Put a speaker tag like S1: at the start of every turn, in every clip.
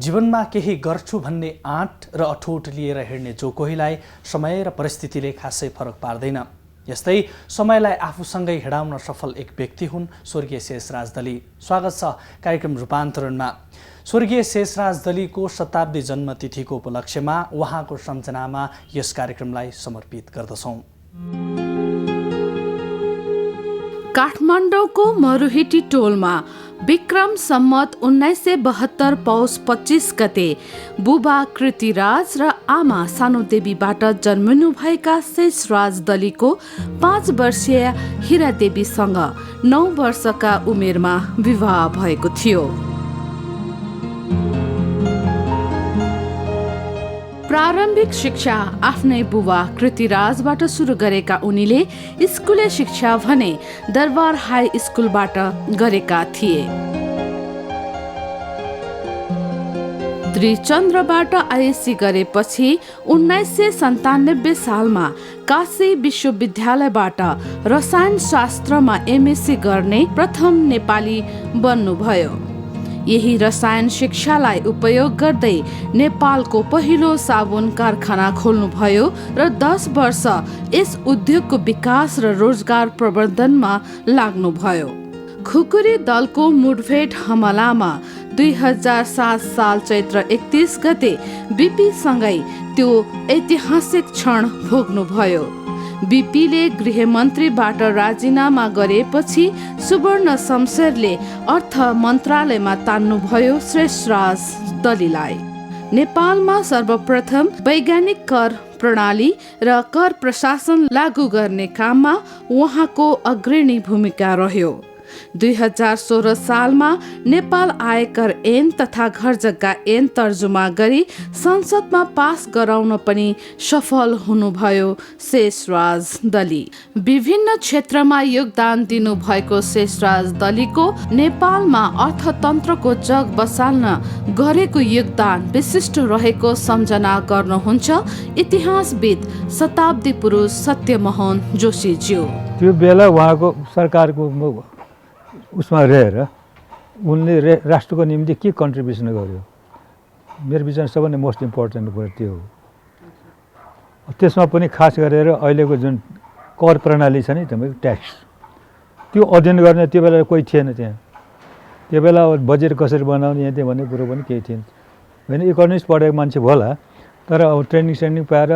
S1: जीवनमा केही गर्छु भन्ने आँट र अठोट लिएर हिँड्ने जो कोहीलाई समय र परिस्थितिले खासै फरक पार्दैन। यस्तै समयलाई आफूसँगै हिँडाउन सफल एक व्यक्ति हुन् स्वर्गीय शेषराज दली। स्वागत छ कार्यक्रम रूपान्तरणमा। स्वर्गीय शेषराज दलीको शताब्दी जन्मतिथिको उपलक्ष्यमा उहाँको सम्झनामा यस कार्यक्रमलाई समर्पित गर्दछौँ।
S2: काठमाडौँको मरुहिटी टोलमा विक्रम सम्मत 1972 पौष 25 गते बुबा कृतिराज र आमा सानुदेवीबाट जन्मिनुभएका शेषराज दलीको 5 वर्षीय हिरादेवीसँग 9 वर्षका उमेरमा विवाह भएको थियो। प्रारम्भिक शिक्षा आफ्नै बुबा कृतिराजबाट सुरु गरेका उनीले स्कुले शिक्षा भने दरबार हाई स्कुलबाट गरेका थिए। त्रिचन्द्रबाट आइएससी गरेपछि 1997 सालमा काशी विश्वविद्यालयबाट रसायन शास्त्रमा एमएससी गर्ने प्रथम नेपाली बन्नुभयो। यही रसायन शिक्षालाई उपयोग गर्दै नेपालको पहिलो साबुन कारखाना खोल्नुभयो र 10 वर्ष यस उद्योगको विकास र रोजगार प्रवर्धनमा लाग्नुभयो। खुकुरी दलको मुठभेड हमलामा 2007 साल चैत्र 31 गते बीपीसँगै त्यो ऐतिहासिक क्षण भोग्नुभयो। बीपीले गृहमन्त्रीबाट राजीनामा गरेपछि सुवर्ण शमशेरले अर्थ मन्त्रालयमा तान्नुभयो शेषराज दलीलाई। नेपालमा सर्वप्रथम वैज्ञानिक कर प्रणाली र कर प्रशासन लागू गर्ने काममा उहाँको अग्रणी भूमिका रह्यो। 2016 सालमा नेपाल आयकर ऐन तथा घर जग्गा ऐन तर्जुमा गरी संसदमा पास गराउन पनि सफल हुनुभयो शेषराज दली। विभिन्न क्षेत्रमा योगदान दिनुभएको शेषराज दलीको नेपालमा अर्थतन्त्रको जग बसाल्न गरेको योगदान विशिष्ट रहेको सम्झना गर्नुहुन्छ इतिहासविद शताब्दी पुरुष सत्यमोहन जोशीज्यू।
S3: त्यो बेला उहाँको सरकारको उसमा रहेर उनले राष्ट्रको निम्ति के कन्ट्रिब्युसन गर्यो, मेरो विचारमा सबभन्दा मोस्ट इम्पोर्टेन्ट कुरा त्यो हो। त्यसमा पनि खास गरेर अहिलेको जुन कर प्रणाली छ नि तपाईँको ट्याक्स, त्यो अध्ययन गर्ने त्यो बेला कोही थिएन त्यहाँ। त्यो बेला बजेट कसरी बनाउने यहाँ त्यो भन्ने कुरो पनि केही थिएन। होइन, इकोनोमिक्स पढेको मान्छे होला, तर अब ट्रेनिङ पाएर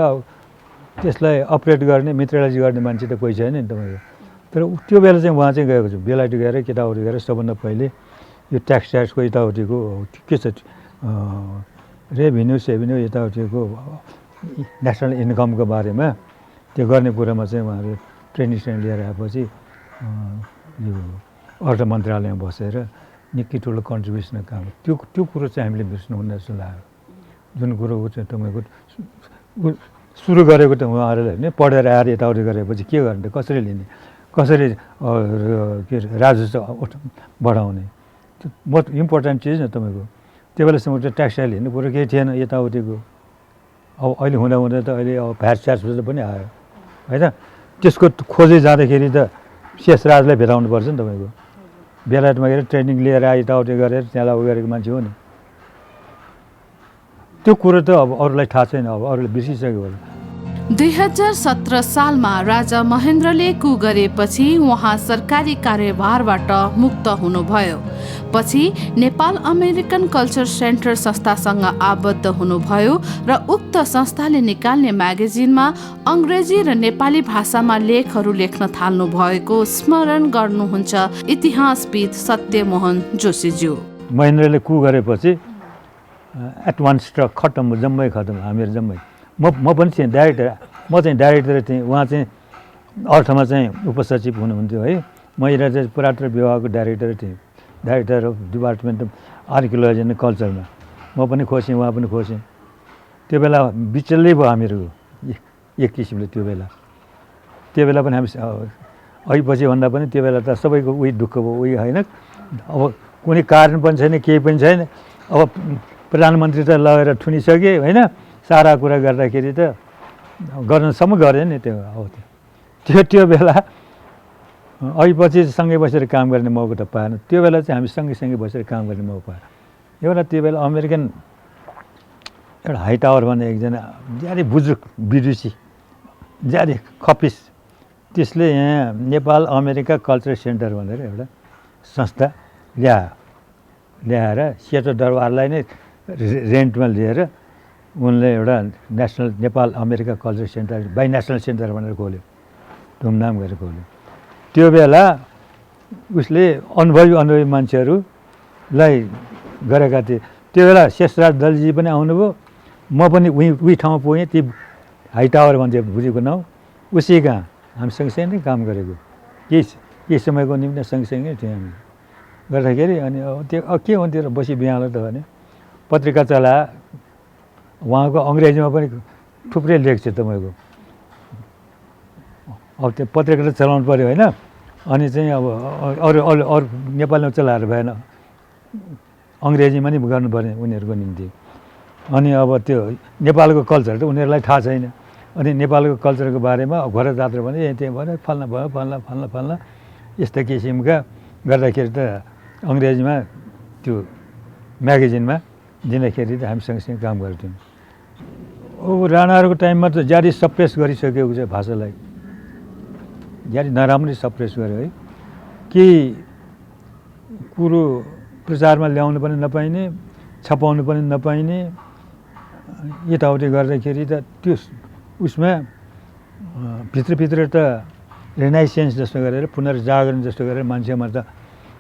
S3: त्यसलाई अपरेट गर्ने मेटेरियलाइज गर्ने मान्छे त कोही छैन नि तपाईँको। तर त्यो बेला चाहिँ उहाँ चाहिँ गएको छु, बेलायती गएर केटाउटी गएर सबभन्दा पहिले यो ट्याक्सको यताउतिको के छ रेभिन्यू यताउतिको नेसनल इन्कमको बारेमा त्यो गर्ने कुरामा चाहिँ उहाँहरू ट्रेनिङ लिएर आएपछि यो अर्थ मन्त्रालयमा बसेर निकै ठुलो कन्ट्रिब्युसन काम त्यो कुरो चाहिँ हामीले बिर्स्नुहुन्न जस्तो लाग्यो। जुन कुरो चाहिँ तपाईँको सुरु गरेको त उहाँहरूले होइन, पढेर आएर यताउति गरेपछि के गर्ने, कसरी लिने, कसरी के राजस्व बढाउने, त्यो मोस्ट इम्पोर्टेन्ट चिज न तपाईँको। त्यो बेलासम्म त ट्याक्सटाइल हिँड्ने कुरो केही थिएन यताउतिको। अब अहिले हुँदा त अहिले अब भ्याट स्याट पनि आयो होइन। त्यसको खोजै जाँदाखेरि त शेषराजलाई भेटाउनु पर्छ नि तपाईँको। बेलायतमा गएर ट्रेनिङ लिएर यताउति गरेर त्यहाँ गरेको मान्छे हो नि। त्यो कुरो त अब अरूलाई थाहा छैन, अब अरूले बिर्सिसक्यो होला।
S2: 2017 सालमा राजा महेन्द्रले कु गरेपछि उहाँ सरकारी कार्यभारबाट मुक्त हुनुभयो। पछि नेपाल अमेरिकन कल्चर सेन्टर संस्थासँग आबद्ध हुनुभयो र उक्त संस्थाले निकाल्ने म्यागजिनमा अङ्ग्रेजी र नेपाली भाषामा लेखहरू लेख्न थाल्नु भएको स्मरण गर्नुहुन्छ इतिहासविद सत्यमोहन जोशीज्यू।
S3: महेन्द्रले कु गरेपछि एट वान स्ट्रक खत्तम, जम्मै खत्तम, हामीहरू जम्मै। म पनि थिएँ डाइरेक्टर, म चाहिँ डाइरेक्टर थिएँ, उहाँ चाहिँ अर्थमा चाहिँ उपसचिव हुनुहुन्थ्यो है। मैले चाहिँ पुरातत्व विभागको डाइरेक्टर थिएँ, director of department of archaeology and कल्चरमा। म पनि खोसेँ, उहाँ पनि खोसेँ। त्यो बेला बिचल्लै भयो हामीहरू एक किसिमले। त्यो बेला पनि हामी अघिपछि भन्दा पनि त्यो बेला त सबैको उही दुःख भयो उही होइन। अब कुनै कारण पनि छैन, केही पनि छैन। अब प्रधानमन्त्री त लगेर थुनिसके होइन, सारा कुरा गर्दाखेरि त गर्नसम्म गरे नि त्यो। अब त्यो बेला अघिपछि सँगै बसेर काम गर्ने मौका त पाएन। त्यो बेला चाहिँ हामी सँगै बसेर काम गर्ने मौका पाएन। एउटा त्यो बेला अमेरिकन एउटा हाइटावर भन्ने एकजना ज्यादै बुजुर्ग विदुषी ज्यादै खपिस त्यसले यहाँ नेपाल अमेरिका कल्चरल सेन्टर भनेर एउटा संस्था ल्याएर सेतो दरबारलाई नै रेन्टमा लिएर उनले एउटा national Nepal America cultural centre by-national centre भनेर खोल्यो, धुमधाम गरेर खोल्यो। त्यो बेला उसले अनुभवी मान्छेहरूलाई गरेका थिए। त्यो बेला शेषराज दलजी पनि आउनुभयो, म पनि उही ठाउँमा पुगेँ, ती हाइटावर भन्छ बुझेको नाउँ, उसी कहाँ हामी सँगसँगै नै काम गरेको, केही समयको निम्ति सँगसँगै थियौँ हामी गर्दाखेरि। अनि त्यो के हुन्थ्यो र बसी बिहालो त भने पत्रिका चलाए, उहाँको अङ्ग्रेजीमा पनि थुप्रै लेख छ तपाईँको। अब त्यो पत्रिका त चलाउनु पऱ्यो होइन, अनि चाहिँ अब अरू नेपालीमा चलाएर भएन, अङ्ग्रेजीमा नि गर्नुपर्ने उनीहरूको निम्ति। अनि अब त्यो नेपालको कल्चर त उनीहरूलाई थाहा छैन। अनि नेपालको कल्चरको बारेमा घर जात्रा भने त्यहाँ भने फल्ना भयो फल्ना यस्ता किसिमका गर्दाखेरि त अङ्ग्रेजीमा त्यो म्यागजिनमा दिँदाखेरि त हामी सँगसँगै काम गर्थ्यौँ। अब राणाहरूको टाइममा त ज्यादै सप्रेस गरिसकेको छ भाषालाई, ज्यादै नराम्ररी सप्रेस गर्यो है। केही कुरो प्रचारमा ल्याउनु पनि नपाइने, छपाउनु पनि नपाइने, यताउति गर्दाखेरि त त्यो उसमा भित्रभित्र त रेनाइसेन्स जस्तो गरेर पुनर्जागरण जस्तो गरेर मान्छेमा त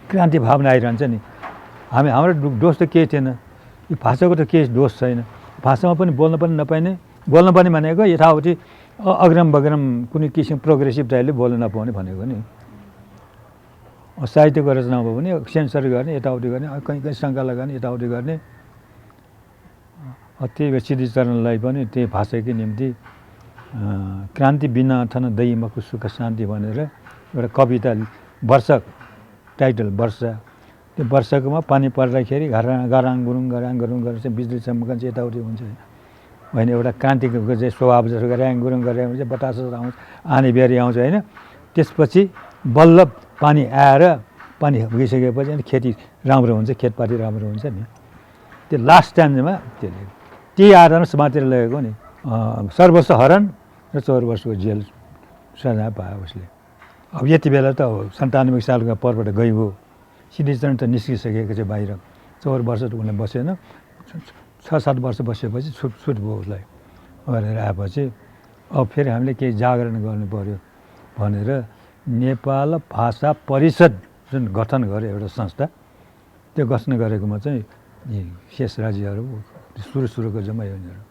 S3: क्रान्ति भावना आइरहन्छ नि। हाम्रो दोष त केही थिएन, यो भाषाको त केही दोष छैन। भाषामा पनि बोल्न पनि नपाइने, बोल्न पनि भनेको यताउति अग्रम बग्रम कुनै किसिम प्रोग्रेसिभ टाइपले बोल्न नपाउने भनेको नि। साहित्यको रचनामा पनि सेन्सर गर्ने, यताउति गर्ने, कहीँ शङ्का लगाउने, यताउति गर्ने। त्यही भएर सिद्धिचरणलाई पनि त्यही भाषाकै निम्ति क्रान्ति बिना थन दैमको सुख शान्ति भनेर एउटा कविता, वर्षक टाइटल वर्षा, त्यो वर्षकमा पानी पर्दाखेरि गराङ गुरुङ गरेर चाहिँ बिजुली चम्कन्छ, यताउति हुन्छ होइन। एउटा क्रान्तिको चाहिँ स्वभाव जस्तो गराङ गुरुङ गरेर हुन्छ, बतास आउँछ, आनी बेरी आउँछ होइन। त्यसपछि बल्ल पानी आएर पानी गइसकेपछि अनि खेती राम्रो हुन्छ, खेतपाती राम्रो हुन्छ नि। त्यो लास्ट टाइममा त्यसले त्यही आधारमा समातेर लगेको नि। सर्वस्व हरण र 4 वर्षको जेल सजाय पायो उसले। अब यति बेला त 97 सालको परबाट गइगयो, सिद्धिचरण त निस्किसकेको चाहिँ बाहिर। 4 वर्ष त उसले बसेन, 6-7 वर्ष बसेपछि छुट भयो उसलाई गरेर आएपछि अब फेरि हामीले केही जागरण गर्नु पर्यो भनेर नेपाल भाषा परिषद जुन गठन गर्यो एउटा संस्था, त्यो गठन गरेकोमा चाहिँ शेषराजीहरू सुरुको जम्मै यिनीहरू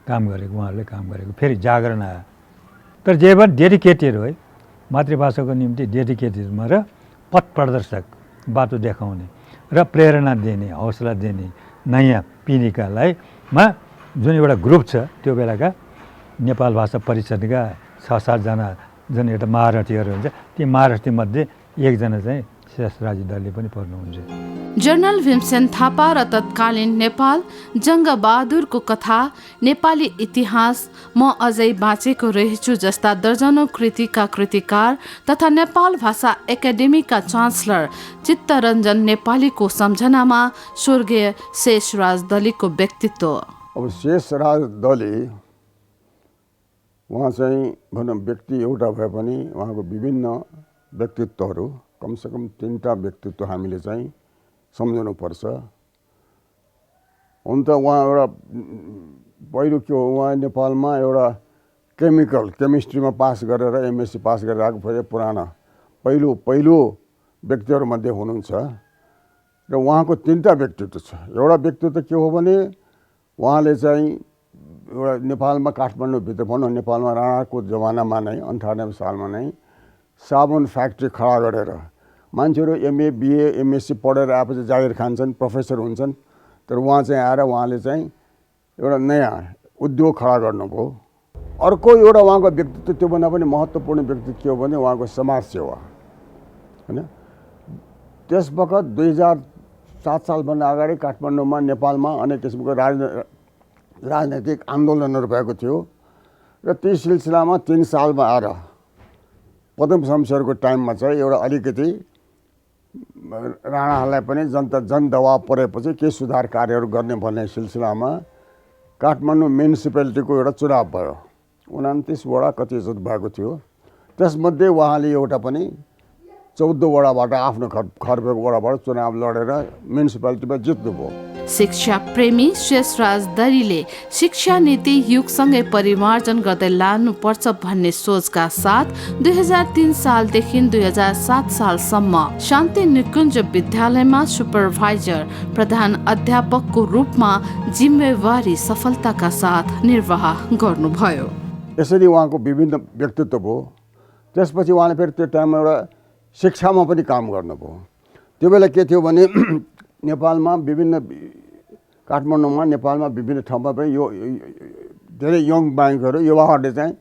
S3: काम गरेको, उहाँहरूले काम गरेको। फेरि जागरण आयो, तर जे पनि डेडिकेटेड हो है, मातृभाषाको निम्ति डेडिकेटेडमा र पथ प्रदर्शक, बाटो देखाउने र प्रेरणा दिने, हौसला दिने नयाँ पिँढीकालाई जुन एउटा ग्रुप छ त्यो बेलाका नेपाल भाषा परिषदका 6-7 जना जुन एउटा महारथीहरू हुन्छ, ती महारथीमध्ये एकजना चाहिँ शेषराज दलले पनि पर्नुहुन्छ।
S2: जनरल भीमसेन थापा र तत्कालीन नेपाल जङ्गबहादुरको कथा, नेपाली इतिहास, म अझै बाँचेको रहेछु जस्ता दर्जनौं कृतिका कृतिकार तथा नेपाल भाषा एकाडेमीका चान्सलर चित्तरञ्जन नेपालीको सम्झनामा स्वर्गीय शेषराज दलीको व्यक्तित्व।
S4: अब शेषराज दली उहाँ चाहिँ भनौँ व्यक्ति एउटा भए पनि उहाँको विभिन्न व्यक्तित्वहरू, कमसेकम 3टा व्यक्तित्व हामीले चाहिँ सम्झनुपर्छ। हुन त उहाँ एउटा पहिलो के हो, उहाँ नेपालमा एउटा केमिस्ट्रीमा पास गरेर एमएससी पास गरेर आएको पुराना पहिलो व्यक्तिहरूमध्ये हुनुहुन्छ। र उहाँको 3टा व्यक्तित्व छ। एउटा व्यक्तित्व के हो भने उहाँले चाहिँ एउटा नेपालमा काठमाडौँभित्र भनौँ, नेपालमा राणाको जमानामा नै 98 सालमा नै साबुन फ्याक्ट्री खडा गरेर मान्छेहरू एमए बिए एमएससी पढेर आएपछि जागिर खान्छन्, प्रोफेसर हुन्छन्। तर उहाँ चाहिँ आएर उहाँले चाहिँ एउटा नयाँ उद्योग खडा गर्नुभयो। अर्को एउटा उहाँको व्यक्तित्व, त्योभन्दा पनि महत्त्वपूर्ण व्यक्तित्व के हो भने उहाँको समाज सेवा होइन। त्यस बखत 2007 सालभन्दा अगाडि काठमाडौँमा नेपालमा अनेक किसिमको राजनैतिक आन्दोलनहरू भएको थियो र त्यही सिलसिलामा 3 सालमा आएर पदम शमशेरको टाइममा चाहिँ एउटा अलिकति राणाहरूलाई पनि जन दबाब परेपछि के सुधार कार्यहरू गर्ने भन्ने सिलसिलामा काठमाडौँ म्युनिसिपालिटीको एउटा चुनाव भयो। 29 वडा कति जति भएको थियो, त्यसमध्ये उहाँले एउटा पनि 14 वडाबाट आफ्नो खर्बेको वडाबाट चुनाव लडेर म्युनिसिपालिटीमा जित्नुभयो।
S2: शिक्षा प्रेमी शेषराज दलीले शिक्षा नीति युगसँगै परिमार्जन गर्दै लानुपर्छ भन्ने सोचका साथ 2003 सालदेखि 2007 सालसम्म शान्ति निकुञ्ज विद्यालयमा सुपरभाइजर प्रधान अध्यापकको रूपमा जिम्मेवारी सफलताका साथ निर्वाह गर्नुभयो।
S4: यसरी उहाँको विभिन्न व्यक्तित्व भयो। त्यसपछि उहाँले फेरि त्यो टाइममा एउटा शिक्षामा पनि काम गर्नुभयो। त्यो बेला के थियो भने नेपालमा काठमाडौँमा नेपालमा विभिन्न ठाउँमा पनि यो धेरै यङ बाइकहरू युवाहरूले चाहिँ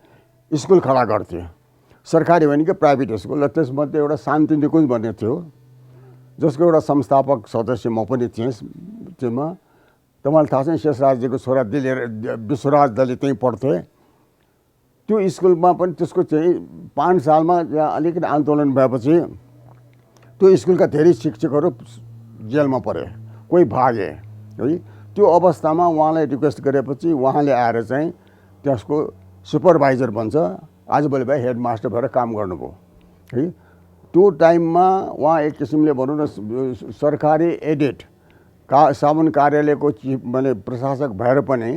S4: स्कुल खडा गर्थे, सरकारी होइन कि प्राइभेट स्कुल। र त्यसमध्ये एउटा शान्ति निकुञ्ज भन्ने थियो, जसको एउटा संस्थापक सदस्य म पनि थिएँ। त्यसमा तपाईँलाई थाहा छ, शेषराजजीको छोरा विश्वराज दली त्यहीँ पढ्थे। त्यो स्कुलमा पनि त्यसको चाहिँ 5 सालमा अलिकति आन्दोलन भएपछि त्यो स्कुलका धेरै शिक्षकहरू जेलमा परे, कोही भागे है। त्यो अवस्थामा उहाँलाई रिक्वेस्ट गरेपछि उहाँले आएर चाहिँ त्यसको सुपरभाइजर भन्छ, आजभोलि भाइ हेड मास्टर भएर काम गर्नुभयो है। त्यो टाइममा उहाँ एक किसिमले भनौँ न सरकारी एडेड सामुन कार्यालयको चिफ माने प्रशासक भएर पनि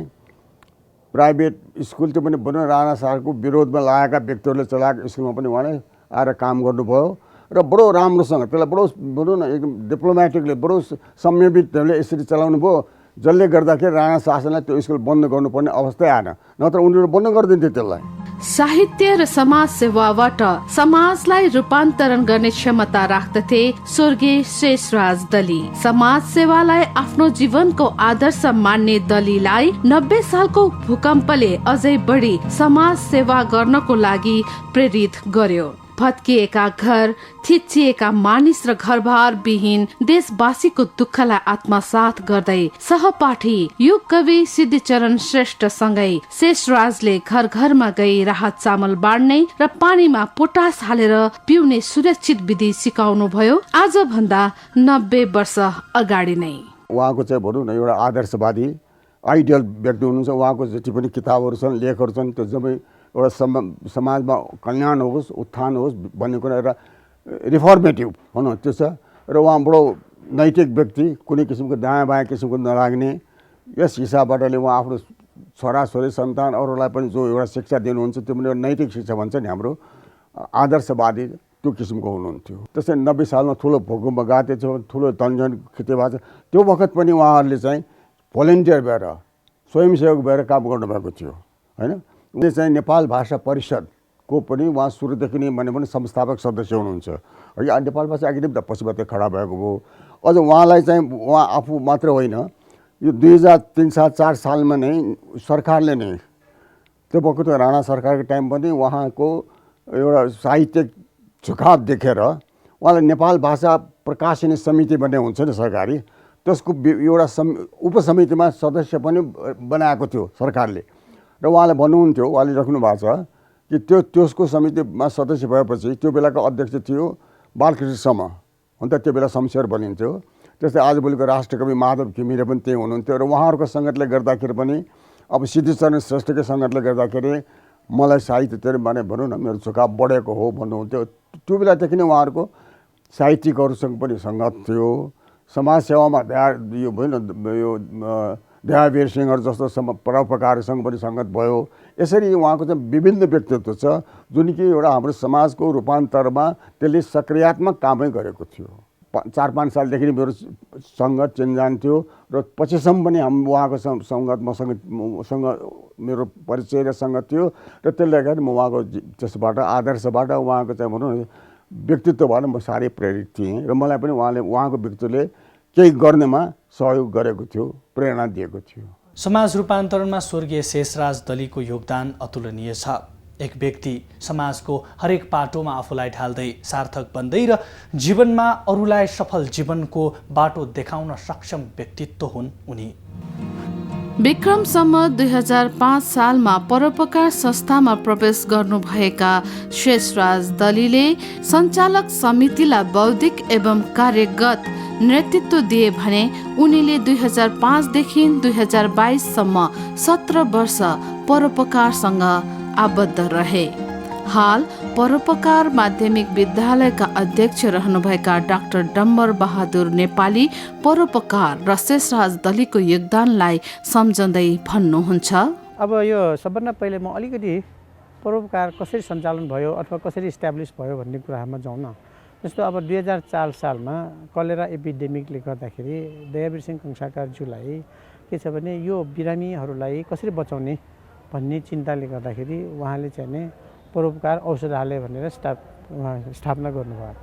S4: प्राइभेट स्कुल त्यो पनि भनौँ राणा सरकारको विरोधमा लागेका व्यक्तिहरूले चलाएको स्कुलमा पनि उहाँले आएर काम गर्नुभयो र बडो राम्रोसँग त्यसलाई बडो भनौँ न एकदम डिप्लोमेटिकली बडो संयमित ढङ्गले यसरी चलाउनु भयो, जसले गर्दाखेरि राणा शासनलाई त्यो स्कुल बन्द गर्नुपर्ने अवस्था आएन, नत्र उनीहरू बन्द गरिदिन्थे त्यसलाई।
S2: साहित्य र समाज सेवाबाट समाजलाई रूपान्तरण गर्ने क्षमता राख्दथे स्वर्गीय शेषराज दली। समाज सेवालाई आफ्नो जीवनको आदर्श मान्ने दलीलाई 90 सालको भूकम्पले अझै बढी समाज सेवा गर्नको लागि प्रेरित गर्यो। भत्किएका घर, थिचिएका मानिस र घरबार विहीन देशवासीको दुःखलाई आत्मसात गर्दै सहपाठी युग कवि सिद्धिचरण श्रेष्ठ सँगै शेषराजले घर घरमा गई राहत चामल बाँड्ने र पानीमा पोटास हालेर पिउने सुरक्षित विधि सिकाउनु भयो, आज भन्दा 90 वर्ष अगाडि नै।
S4: उहाँको चाहिँ भनौँ न एउटा आदर्शवादी आइडियल व्यक्ति हुनुहुन्छ। उहाँको जति पनि किताबहरू छन्, लेखहरू छन्, त्यो जम्मै एउटा समाजमा कल्याण होस्, उत्थान होस् भन्ने कुरा एउटा रिफर्मेटिभ भनौँ त्यो छ। र उहाँ बडो नैतिक व्यक्ति, कुनै किसिमको दायाँ बायाँ किसिमको नलाग्ने। यस हिसाबबाटले उहाँ आफ्नो छोराछोरी सन्तान अरूलाई पनि जो एउटा शिक्षा दिनुहुन्छ त्यो पनि एउटा नैतिक शिक्षा भन्छ नि हाम्रो, आदर्शवादी त्यो किसिमको हुनुहुन्थ्यो। त्यसै 90 सालमा ठुलो भूकम्प गएको थियो, ठुलो धनजन क्षति भएको छ। त्यो वखत पनि उहाँहरूले चाहिँ भोलिन्टियर भएर स्वयंसेवक भएर काम गर्नुभएको थियो होइन। उनले चाहिँ नेपाल भाषा परिषदको पनि उहाँ सुरुदेखि नै भने संस्थापक सदस्य हुनुहुन्छ है। नेपाल भाषा एकाडेमी त पछिबाट खडा भएको भयो। अझ उहाँलाई चाहिँ उहाँ आफू मात्र होइन, यो 2003-04 सालमा नै सरकारले नै त्यो वखतको राणा सरकारको टाइम पनि उहाँको एउटा साहित्यिक झुकाव देखेर उहाँलाई नेपाल भाषा प्रकाशनी समिति भन्ने हुन्छ नि सरकारी, त्यसको एउटा उपसमितिमा सदस्य पनि बनाएको थियो सरकारले। र उहाँले भन्नुहुन्थ्यो, उहाँले राख्नु भएको छ कि त्यसको समितिमा सदस्य भएपछि त्यो बेलाको अध्यक्ष थियो बालकृष्ण सम, अन्त त्यो बेला शमशेर भनिन्थ्यो। त्यस्तै आजभोलिको राष्ट्रकवि माधव घिमिरे पनि त्यही हुनुहुन्थ्यो। र उहाँहरूको सङ्गतले गर्दाखेरि पनि अब सिद्धिचरण श्रेष्ठकै सङ्गतले गर्दाखेरि मलाई साहित्यतिर माने भनौँ न मेरो झुकाव बढेको हो भन्नुहुन्थ्यो। त्यो बेलादेखि नै उहाँहरूको साहित्यिकहरूसँग पनि सङ्गत थियो। समाज सेवामा यो भएन यो दयावीर सिंहहरू जस्तो परोपकारसँग पनि सङ्गत भयो। यसरी उहाँको चाहिँ विभिन्न व्यक्तित्व छ जुन कि एउटा हाम्रो समाजको रूपान्तरमा त्यसले सक्रियात्मक कामै गरेको थियो। 4-5 सालदेखि मेरो सङ्गत चिन्जान थियो र पछिसम्म पनि उहाँको सङ्गत मसँग मेरो परिचय र सङ्गत थियो। र त्यसले गर्दा म उहाँको त्यसबाट आदर्शबाट उहाँको चाहिँ भनौँ न व्यक्तित्वबाट म साह्रै प्रेरित थिएँ। र मलाई पनि उहाँको व्यक्तित्वले केही गर्नेमा सहयोग गरेको थियो, प्रेरणा दिएको थियो।
S1: समाज रूपान्तरणमा स्वर्गीय शेषराज दलीको योगदान अतुलनीय छ। एक व्यक्ति समाजको हरेक पाटोमा आफूलाई ढाल्दै सार्थक बन्दै र जीवनमा अरूलाई सफल जीवनको बाटो देखाउन सक्षम व्यक्तित्व हुन् उनी।
S2: विक्रमसम्म 2005 सालमा परोपकार संस्थामा प्रवेश गर्नुभएका शेषराज दलीले सञ्चालक समितिलाई बौद्धिक एवं कार्यगत नेतृत्व दिए भने उनीले 2005देखि 2022सम्म 17 वर्ष परोपकारसँग आबद्ध रहे। हाल परोपकार माध्यमिक विद्यालयका अध्यक्ष रहनुभएका डाक्टर डम्बर बहादुर नेपाली परोपकार र शेषराज दलीको योगदानलाई सम्झँदै भन्नुहुन्छ।
S5: अब यो सबभन्दा पहिले म अलिकति परोपकार कसरी सञ्चालन भयो अथवा कसरी इस्टाब्लिस भयो भन्ने कुरामा जाउँ न। जस्तो अब 2004 सालमा कलेरा एपिडेमिकले गर्दाखेरि दयावीर सिंह कंसाकारज्यूलाई के छ भने यो बिरामीहरूलाई कसरी बचाउने भन्ने चिन्ताले गर्दाखेरि उहाँले चाहिँ नि परोपकार औषधालय भनेर स्थापना गर्नुभयो।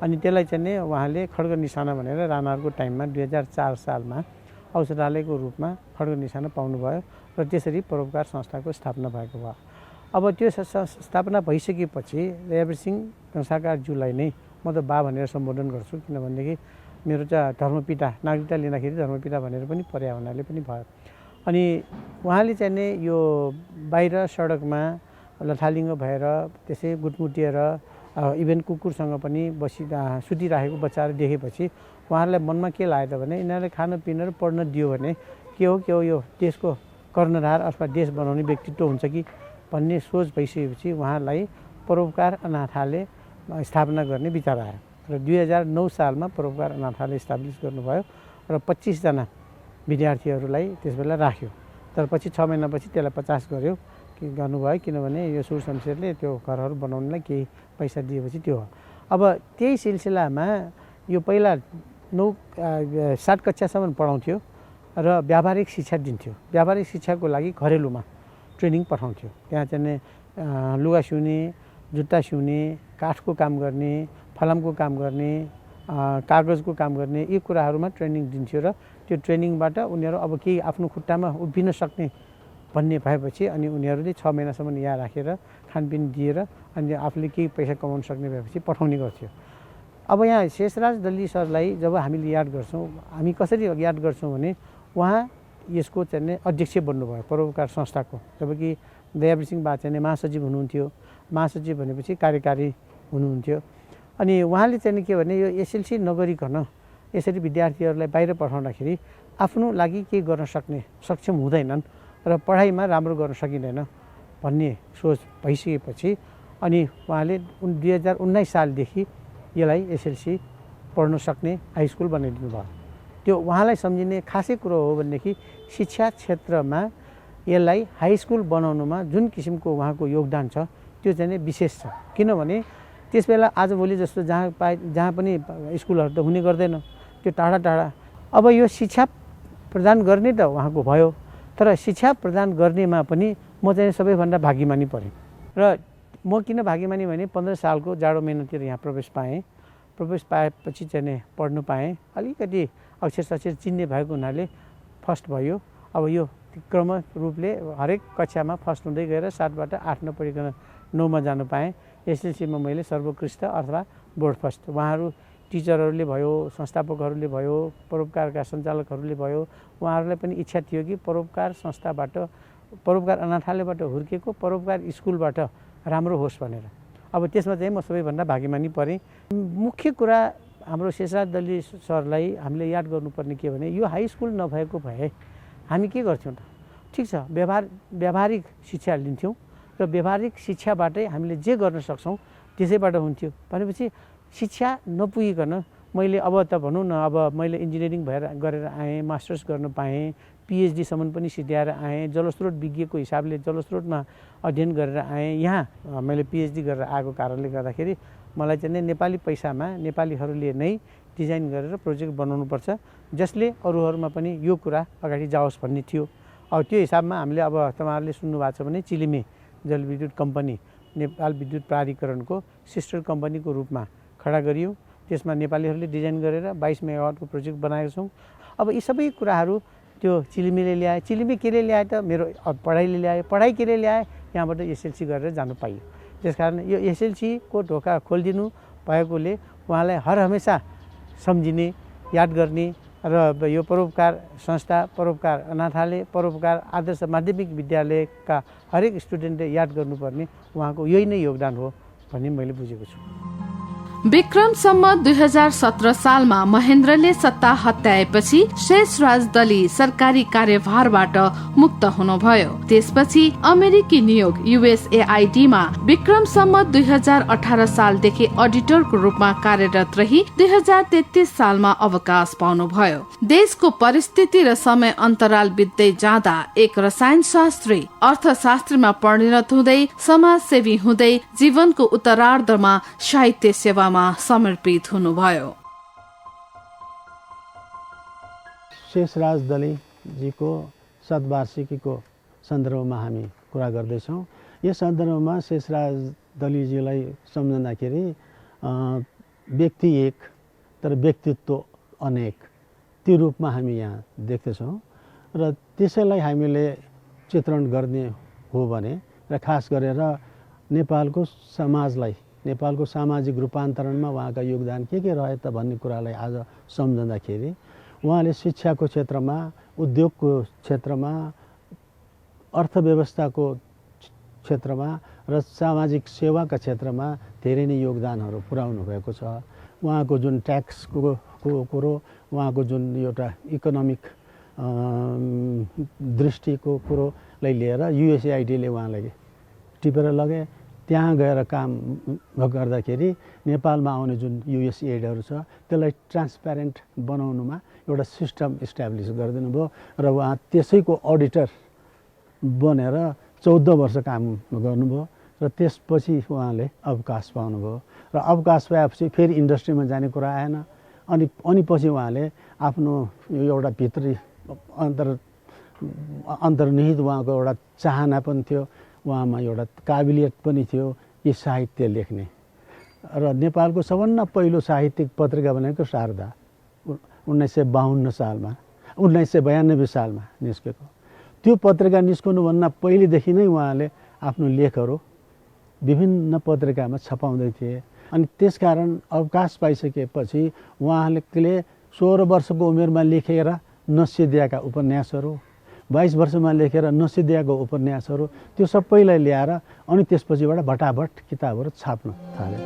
S5: अनि त्यसलाई चाहिँ नि उहाँले खड्ग निशाना भनेर राणाहरूको टाइममा 2004 सालमा औषधालयको रूपमा खड्ग निशाना पाउनुभयो र त्यसरी परोपकार संस्थाको स्थापना भएको भयो। अब त्यो स्थापना भइसकेपछि दयावीर सिंह कंसाकारज्यूलाई नै म त बा भनेर सम्बोधन गर्छु, किनभनेदेखि मेरो चाहिँ धर्मपिता नागरिकता लिँदाखेरि धर्मपिता भनेर पनि पर्या हुनाले पनि भयो। अनि उहाँले चाहिँ नि यो बाहिर सडकमा लथालिङ्ग भएर त्यसै गुटमुटिएर इभेन कुकुरसँग पनि सुतिराखेको बच्चाहरू देखेपछि उहाँहरूलाई मनमा के लाग्यो त भने यिनीहरूले खान र पढ्न दियो भने के हो यो देशको कर्णधार अथवा देश बनाउने व्यक्तित्व हुन्छ कि भन्ने सोच भइसकेपछि उहाँलाई परोपकार अनाथालय स्थापना गर्ने विचार आयो र 2009 सालमा परोपकार अनाथालय इस्टाब्लिस गर्नुभयो र 25 जना विद्यार्थीहरूलाई त्यसबेला राख्यो। तर पछि 6 महिनापछि त्यसलाई 50 गर्यो गर्नुभयो, किनभने यो सुर शमशेरले त्यो घरहरू बनाउनलाई केही पैसा दिएपछि त्यो हो। अब त्यही सिलसिलामा यो पहिला 7 कक्षासम्म पढाउँथ्यो र व्यावहारिक शिक्षा दिन्थ्यो। व्यावहारिक शिक्षाको लागि घरेलुमा ट्रेनिङ पठाउँथ्यो। त्यहाँ चाहिँ लुगा सिउने, जुत्ता सिउने, काठको काम गर्ने, फलामको काम गर्ने, कागजको काम गर्ने, यी कुराहरूमा ट्रेनिङ दिन्थ्यो र त्यो ट्रेनिङबाट उनीहरू अब केही आफ्नो खुट्टामा उभिन सक्ने भन्ने भएपछि अनि उनीहरूले 6 महिनासम्म यहाँ राखेर खानपिन दिएर अनि आफूले केही पैसा कमाउन सक्ने भएपछि पठाउने गर्थ्यो। अब यहाँ शेषराज दली सरलाई जब हामीले याद गर्छौँ, हामी कसरी याद गर्छौँ भने उहाँ यसको चाहिँ अध्यक्ष बन्नुभयो परोपकार संस्थाको, जबकि दयावीर सिंह बा चाहिँ महासचिव हुनुहुन्थ्यो। महासचिव भनेपछि कार्यकारी हुनुहुन्थ्यो। अनि उहाँले चाहिँ के भने यो एसएलसी नगरिकन यसरी विद्यार्थीहरूलाई बाहिर पठाउँदाखेरि आफ्नो लागि केही गर्न सक्षम हुँदैनन् र पढाइमा राम्रो गर्न सकिँदैन भन्ने सोच भइसकेपछि अनि उहाँले 2019 सालदेखि यसलाई एसएलसी पढ्न सक्ने हाई स्कुल बनाइदिनु भयो। त्यो उहाँलाई सम्झिने खासै कुरो हो भनेदेखि शिक्षा क्षेत्रमा यसलाई हाई स्कुल बनाउनुमा जुन किसिमको उहाँको योगदान छ त्यो चाहिँ विशेष छ। किनभने त्यसबेला आजभोलि जस्तो जहाँ पनि स्कुलहरू त हुने गर्दैन, त्यो टाढा टाढा। अब यो शिक्षा प्रदान गर्ने त उहाँको भयो, तर शिक्षा प्रदान गर्नेमा पनि म चाहिँ सबैभन्दा भाग्यमानी परेँ। र म किन भाग्यमानी भने 15 सालको जाडो महिनातिर यहाँ प्रवेश पाएपछि चाहिँ पढ्नु पाएँ। अलिकति अक्षर चिन्ने भएको हुनाले फर्स्ट भयो। अब यो क्रम रूपले हरेक कक्षामा फर्स्ट हुँदै गएर 7बाट 8 नपढिकन 9मा जानु पाएँ। एसएलसीमा मैले सर्वोत्कृष्ट अथवा बोर्ड फर्स्ट। उहाँहरू टिचरहरूले भयो, संस्थापकहरूले भयो, परोपकारका सञ्चालकहरूले भयो, उहाँहरूलाई पनि इच्छा थियो कि परोपकार संस्थाबाट, परोपकार अनाथालयबाट हुर्केको परोपकार स्कुलबाट राम्रो होस् भनेर। अब त्यसमा चाहिँ म सबैभन्दा भाग्यमानी परेँ। मुख्य कुरा हाम्रो शेषराज दली सरलाई हामीले याद गर्नुपर्ने के भने यो हाई स्कुल नभएको भए हामी के गर्थ्यौँ त? ठिक छ, व्यावहारिक शिक्षा लिन्थ्यौँ र व्यावहारिक शिक्षाबाटै हामीले जे गर्न सक्छौँ त्यसैबाट हुन्थ्यो। भनेपछि शिक्षा नपुगिकन मैले अब त भनौँ न, अब मैले इन्जिनियरिङ गरेर आएँ, मास्टर्स गर्न पाएँ, पिएचडीसम्म पनि सिद्ध्याएर आएँ, जलस्रोत विज्ञको हिसाबले जलस्रोतमा अध्ययन गरेर आएँ। यहाँ मैले पिएचडी गरेर आएको कारणले गर्दाखेरि मलाई चाहिँ नेपाली पैसामा नेपालीहरूले नै डिजाइन गरेर प्रोजेक्ट बनाउनुपर्छ जसले अरूहरूमा पनि यो कुरा अगाडि जाओस् भन्ने थियो। अब त्यो हिसाबमा हामीले अब तपाईँहरूले सुन्नुभएको छ भने चिलिमे जलविद्युत कम्पनी नेपाल विद्युत प्राधिकरणको सिस्टर कम्पनीको रूपमा खडा गरियो। त्यसमा नेपालीहरूले डिजाइन गरेर 22 मेगावाटको प्रोजेक्ट बनाएको छौँ। अब यी सबै कुराहरू त्यो चिलिमेले ल्याए। चिलिमे केले ल्याए त? मेरो पढाइले ल्याए। पढाइ केले ल्याए? यहाँबाट एसएलसी गरेर जानु पाइयो। त्यसकारण यो एसएलसीको ढोका खोलिदिनु भएकोले उहाँलाई हर हमेसा सम्झिने, याद गर्ने र यो परोपकार संस्था, परोपकार अनाथालय, परोपकार आदर्श माध्यमिक विद्यालयका हरेक स्टुडेन्टले याद गर्नुपर्ने उहाँको यही नै योगदान हो भन्ने मैले बुझेको छु।
S2: विक्रम सम्वत 2017 सालमा महेन्द्रले सत्ता हत्याएपछि शेषराज दली सरकारी कार्यभारबाट मुक्त हुनुभयो। त्यसपछि अमेरिकी नियोग USAID मा विक्रम सम्वत 2018 सालदेखि अडिटरको रूपमा कार्यरत रही 2033 सालमा अवकाश पाउनुभयो। देशको परिस्थिति र समय अन्तराल बित्दै जाँदा एक रसायनशास्त्री अर्थशास्त्रीमा परिणत हुँदै समाजसेवी हुँदै जीवनको उत्तरार्धमा साहित्य सेवामा समर्पित हुनुभयो।
S5: शेषराज दलीजीको शतवार्षिकीको सन्दर्भमा हामी कुरा गर्दैछौँ। यस सन्दर्भमा शेषराज दलीजीलाई सम्झँदाखेरि व्यक्ति एक तर व्यक्तित्व अनेक त्यो रूपमा हामी यहाँ देख्दछौँ र त्यसैलाई हामीले चित्रण गर्ने हो भने र खास गरेर नेपालको समाजलाई नेपालको सामाजिक रूपान्तरणमा उहाँका योगदान के रहे त भन्ने कुरालाई आज सम्झँदाखेरि उहाँले शिक्षाको क्षेत्रमा, उद्योगको क्षेत्रमा, अर्थव्यवस्थाको क्षेत्रमा र सामाजिक सेवाका क्षेत्रमा धेरै नै योगदानहरू पुर्याउनु भएको छ। उहाँको जुन ट्याक्सको कुरो, उहाँको जुन एउटा इकोनोमिक दृष्टिको कुरोलाई लिएर USAID ले उहाँलाई टिपेर लगे। त्यहाँ गएर काम गर्दाखेरि नेपालमा आउने जुन USAIDहरू छ त्यसलाई ट्रान्सप्यारेन्ट बनाउनुमा एउटा सिस्टम इस्टाब्लिस गरिदिनु भयो र उहाँ त्यसैको अडिटर बनेर 14 वर्ष काम गर्नुभयो र त्यसपछि उहाँले अवकाश पाउनुभयो र अवकाश पाएपछि फेरि इन्डस्ट्रीमा जाने कुरा आएन। अनि पछि उहाँले आफ्नो एउटा भित्री अन्तर्निहित उहाँको एउटा चाहना पनि थियो, उहाँमा एउटा काबिलियत पनि थियो कि साहित्य लेख्ने र नेपालको सबभन्दा पहिलो साहित्यिक पत्रिका भनेको शारदा 1952 सालमा 1992 सालमा निस्केको। त्यो पत्रिका निस्कनुभन्दा पहिलेदेखि नै उहाँले आफ्नो लेखहरू विभिन्न पत्रिकामा छपाउँदै थिए। अनि त्यसकारण अवकाश पाइसकेपछि उहाँले 16 वर्षको उमेरमा लेखेर नसिदिएका उपन्यासहरू, 22 वर्षमा लेखेर नसिदिएको उपन्यासहरू त्यो सबैलाई ल्याएर अनि त्यसपछिबाट भटाभट किताबहरू छाप्न थाले।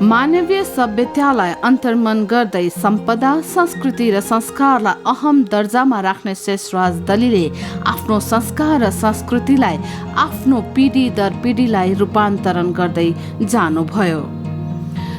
S2: मानवीय सभ्यतालाई अन्तर्मन गर्दै सम्पदा, संस्कृति र संस्कारलाई अहम दर्जामा राख्ने शेषराज दलीले आफ्नो संस्कार र संस्कृतिलाई आफ्नो पिढी दर पिढीलाई रूपान्तरण गर्दै जानुभयो।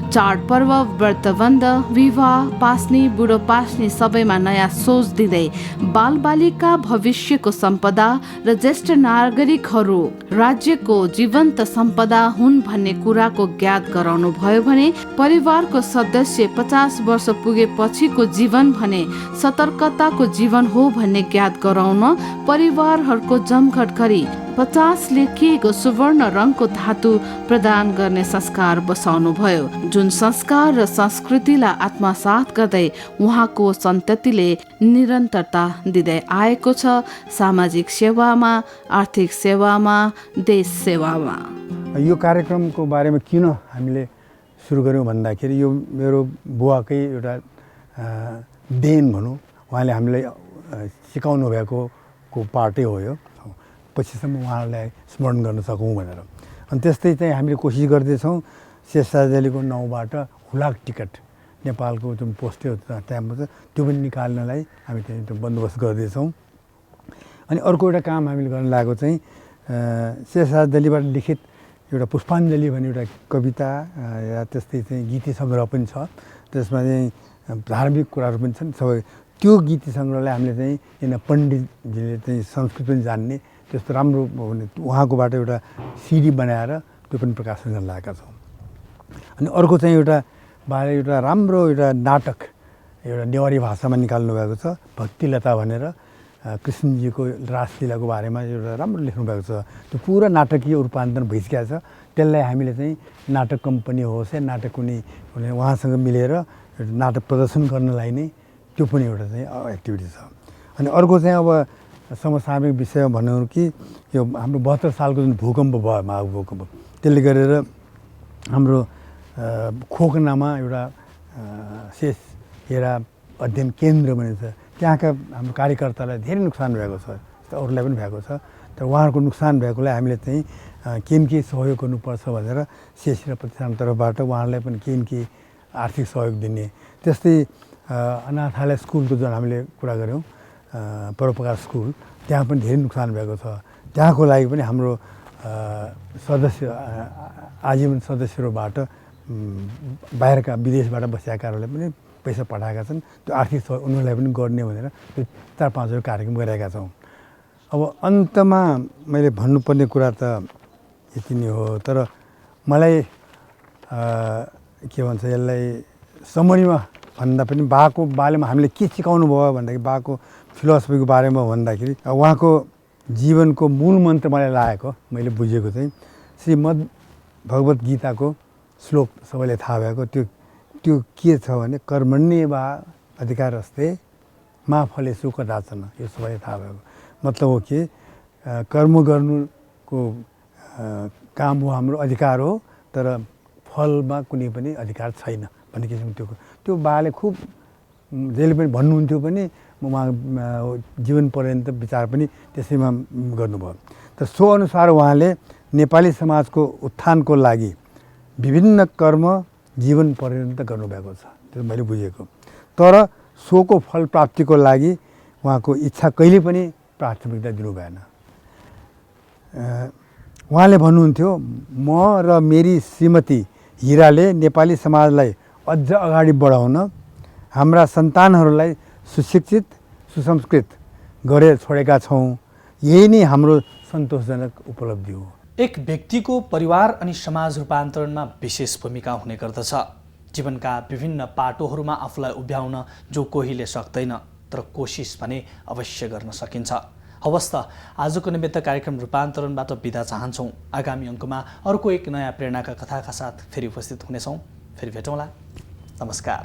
S2: चाडपर्व, व्रतबन्ध, विवाह, पास्नी, बुढो पास्नी सबैमा नयाँ सोच दिँदै बालबालिका भविष्यको सम्पदा र ज्येष्ठ नागरिकहरू राज्यको जीवन्त सम्पदा हुन् भन्ने कुराको ज्ञात गराउनु भयो भने परिवारको सदस्य 50 वर्ष पुगेपछिको जीवन भने सतर्कताको जीवन हो भन्ने ज्ञात गराउन परिवारहरूको जमघट गरी 50 लेखिएको सुवर्ण रङको धातु प्रदान गर्ने संस्कार बसाउनु भयो, जुन संस्कार र संस्कृतिलाई आत्मसात गर्दै उहाँको सन्ततिले निरन्तरता दिँदै आएको छ, सामाजिक सेवामा, आर्थिक सेवामा, देश सेवामा।
S6: यो कार्यक्रमको बारेमा किन हामीले सुरु गर्यौँ भन्दाखेरि यो मेरो बुवाकै एउटा देन भनौँ, उहाँले हामीलाई सिकाउनु भएको पार्टै हो यो, पछिसम्म उहाँलाई स्मरण गर्न सकौँ भनेर। अनि त्यस्तै चाहिँ हामीले कोसिस गर्दैछौँ शेषराज दलीको नाउँबाट हुलाक टिकट नेपालको जुन पोस्टै त्यहाँबाट त्यो पनि निकाल्नलाई हामी त्यही त्यो बन्दोबस्त गर्दैछौँ। अनि अर्को एउटा काम हामीले गर्न लागेको चाहिँ शेषराज दलीबाट लिखित एउटा पुष्पाञ्जली भन्ने एउटा कविता या त्यस्तै चाहिँ गीति सङ्ग्रह पनि छ, त्यसमा चाहिँ धार्मिक कुराहरू पनि छन् सबै। त्यो गीति सङ्ग्रहलाई हामीले चाहिँ यहाँ पण्डितजीले चाहिँ संस्कृत पनि जान्ने त्यस्तो राम्रो उहाँकोबाट एउटा CD बनाएर त्यो पनि प्रकाशन गर्न लागेका छौँ। अनि अर्को चाहिँ एउटा राम्रो एउटा नाटक एउटा नेवारी भाषामा निकाल्नु भएको छ, भक्तिलता भनेर कृष्णजीको रासलीलाको बारेमा एउटा राम्रो लेख्नु भएको छ। त्यो पुरा नाटकीय रूपान्तरण भइसकेको छ। त्यसलाई हामीले चाहिँ नाटक कम्पनी होस् या नाटक कुनै उहाँसँग मिलेर नाटक प्रदर्शन गर्नलाई नै त्यो पनि एउटा चाहिँ एक्टिभिटी छ। अनि अर्को चाहिँ अब समसामयिक विषय भन्नु कि यो हाम्रो 72 सालको जुन भूकम्प भयो, महाभूकम्प, त्यसले गरेर हाम्रो खोकनामा एउटा शेष हेरा अध्ययन केन्द्र भनिन्छ, त्यहाँका हाम्रो कार्यकर्तालाई धेरै नोक्सान भएको छ, अरूलाई पनि भएको छ। तर उहाँहरूको नोक्सान भएकोलाई हामीले चाहिँ के सहयोग गर्नुपर्छ भनेर शेष हेरा प्रतिष्ठान तर्फबाट उहाँहरूलाई पनि के आर्थिक सहयोग दिने। त्यस्तै अनाथालय स्कुलको जुन हामीले कुरा गऱ्यौँ परोपकार स्कुल, त्यहाँ पनि धेरै नोक्सान भएको छ। त्यहाँको लागि पनि हाम्रो सदस्य आजीवन सदस्यहरूबाट बाहिरका विदेशबाट बसेकाहरूलाई पनि पैसा पठाएका छन्। त्यो आर्थिक सहयोग उनीहरूलाई पनि गर्ने भनेर त्यो 4-5 कार्यक्रम गरिरहेका छौँ। अब अन्तमा मैले भन्नुपर्ने कुरा त यति नै हो। तर मलाई के भन्छ यसलाई समरीमा भन्दा पनि बाको बारेमा हामीले के सिकाउनु भयो भन्दाखेरि बाको फिलोसफीको बारेमा भन्दाखेरि उहाँको जीवनको मूल मन्त्र मलाई लागेको मैले बुझेको चाहिँ श्रीमद् भगवत गीताको श्लोक सबैले थाहा भएको त्यो के छ भने कर्मण्येवा अधिकारस्ते मा फलेषु कदाचन। यो सबैले थाहा भएको मतलब हो कि कर्म गर्नुको काम हो, हाम्रो अधिकार हो, तर फलमा कुनै पनि अधिकार छैन भन्ने किसिमको त्यो बाले खुब जहिले पनि भन्नुहुन्थ्यो पनि उहाँ जीवन पर्यन्त विचार पनि त्यसैमा गर्नुभयो। त सो अनुसार उहाँले नेपाली समाजको उत्थानको लागि विभिन्न कर्म जीवन पर्यन्त गर्नुभएको छ, त्यो मैले बुझेको। तर सोको फल प्राप्तिको लागि उहाँको इच्छा कहिले पनि प्राथमिकता दिनु भएन। उहाँले भन्नुहुन्थ्यो म र मेरी श्रीमती हिराले नेपाली समाजलाई अझ अगाडि बढाउन हाम्रा सन्तानहरूलाई सुशिक्षित सुसंस्कृत गरेर छोडेका छौँ। यही नै हाम्रो सन्तोषजनक उपलब्धि हो।
S1: एक व्यक्तिको परिवार अनि समाज रूपान्तरणमा विशेष भूमिका हुने गर्दछ। जीवनका विभिन्न पाटोहरूमा आफूलाई उभ्याउन जो कोहीले सक्दैन, तर कोसिस भने अवश्य गर्न सकिन्छ। हवस् त आजको निमित्त कार्यक्रम रूपान्तरणबाट बिदा चाहन्छौँ। आगामी अङ्कमा अर्को एक नयाँ प्रेरणाका कथाका साथ फेरि उपस्थित हुनेछौँ। फेरि भेटौँला। नमस्कार।